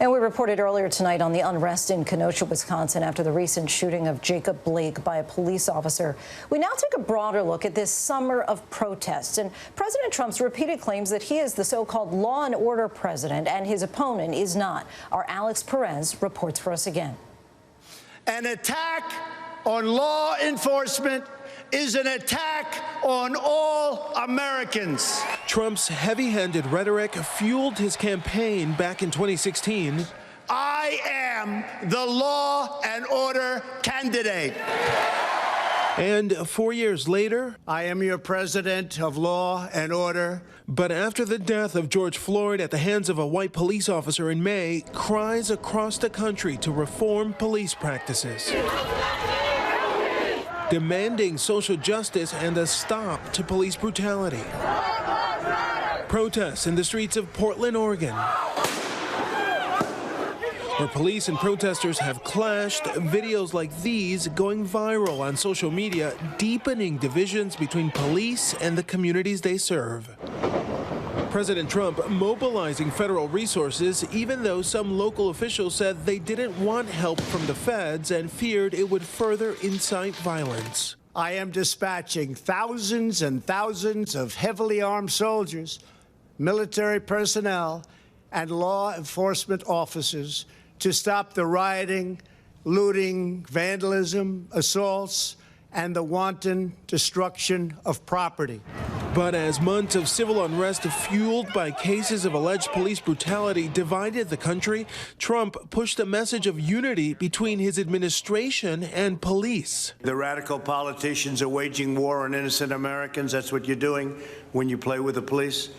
And we reported earlier tonight on the unrest in Kenosha, Wisconsin, after the recent shooting of Jacob Blake by a police officer. We now take a broader look at this summer of protests and President Trump's repeated claims that he is the so-called law and order president and his opponent is not. Our Alex Perez reports for us again. An attack on law enforcement is an attack on all Americans. Trump's heavy-handed rhetoric fueled his campaign back in 2016. I am the law and order candidate. And 4 years later, I am your president of law and order. But after the death of George Floyd at the hands of a white police officer in May, cries across the country to reform police practices, demanding social justice and a stop to police brutality. Protests in the streets of Portland, Oregon, where police and protesters have clashed. Videos like these going viral on social media, deepening divisions between police and the communities they serve. President Trump mobilizing federal resources, even though some local officials said they didn't want help from the feds and feared it would further incite violence. I am dispatching thousands and thousands of heavily armed soldiers, military personnel, and law enforcement officers to stop the rioting, looting, vandalism, assaults, and the wanton destruction of property. But as months of civil unrest fueled by cases of alleged police brutality divided the country, Trump pushed a message of unity between his administration and police. The radical politicians are waging war on innocent Americans. That's what you're doing when you play with the police.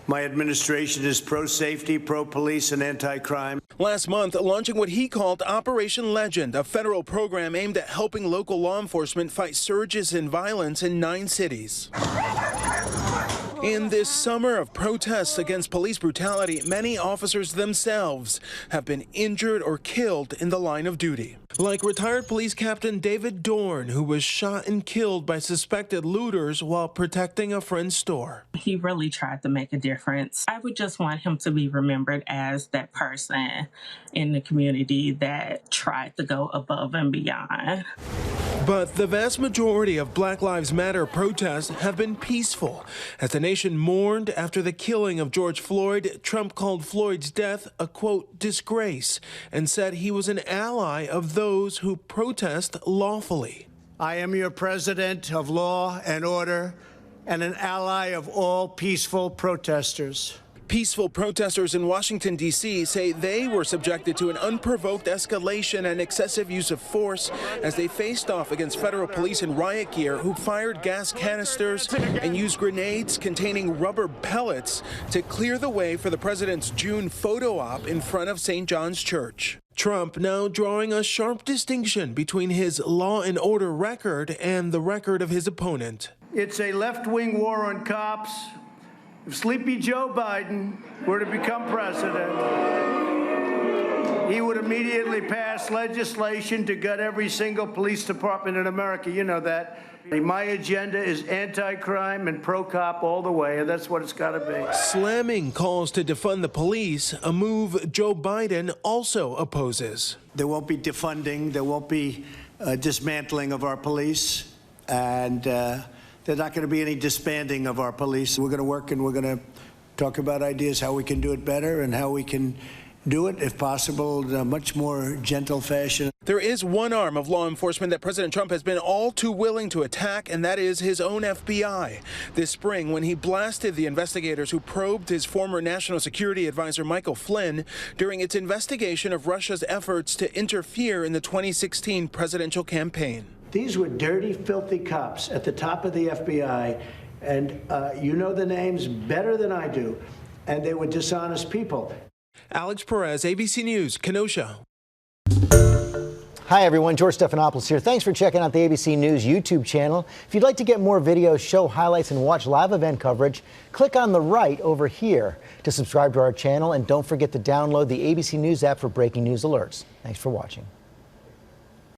My administration is pro-safety, pro-police, and anti-crime. Last month, launching what he called Operation Legend, a federal program aimed at helping local law enforcement fight surges in violence in 9 cities. In this summer of protests against police brutality, many officers themselves have been injured or killed in the line of duty. Like retired police captain David Dorn, who was shot and killed by suspected looters while protecting a friend's store. He really tried to make a difference. I would just want him to be remembered as that person in the community that tried to go above and beyond. But the vast majority of Black Lives Matter protests have been peaceful. As the nation mourned after the killing of George Floyd, Trump called Floyd's death a, quote, disgrace, and said he was an ally of those who protest lawfully. I am your president of law and order and an ally of all peaceful protesters. Peaceful protesters in Washington, D.C. say they were subjected to an unprovoked escalation and excessive use of force as they faced off against federal police in riot gear who fired gas canisters and used grenades containing rubber pellets to clear the way for the president's June photo op in front of St. John's Church. Trump now drawing a sharp distinction between his law and order record and the record of his opponent. It's a left-wing war on cops. If Sleepy Joe Biden were to become president, he would immediately pass legislation to gut every single police department in America. You know that. My agenda is anti-crime and pro-cop all the way, and that's what it's got to be. Slamming calls to defund the police, a move Joe Biden also opposes. There won't be defunding. There won't be dismantling of our police. And there's not going to be any disbanding of our police. We're going to work and we're going to talk about ideas how we can do it better and how we can do it, if possible, in a much more gentle fashion. There is one arm of law enforcement that President Trump has been all too willing to attack, and that is his own FBI. This spring, when he blasted the investigators who probed his former national security advisor Michael Flynn during its investigation of Russia's efforts to interfere in the 2016 presidential campaign. These were dirty, filthy cops at the top of the FBI, and you know the names better than I do, and they were dishonest people. Alex Perez, ABC News, Kenosha. Hi everyone, George Stephanopoulos here. Thanks for checking out the ABC News YouTube channel. If you'd like to get more videos, show highlights, and watch live event coverage, click on the right over here to subscribe to our channel, and don't forget to download the ABC News app for breaking news alerts. Thanks for watching.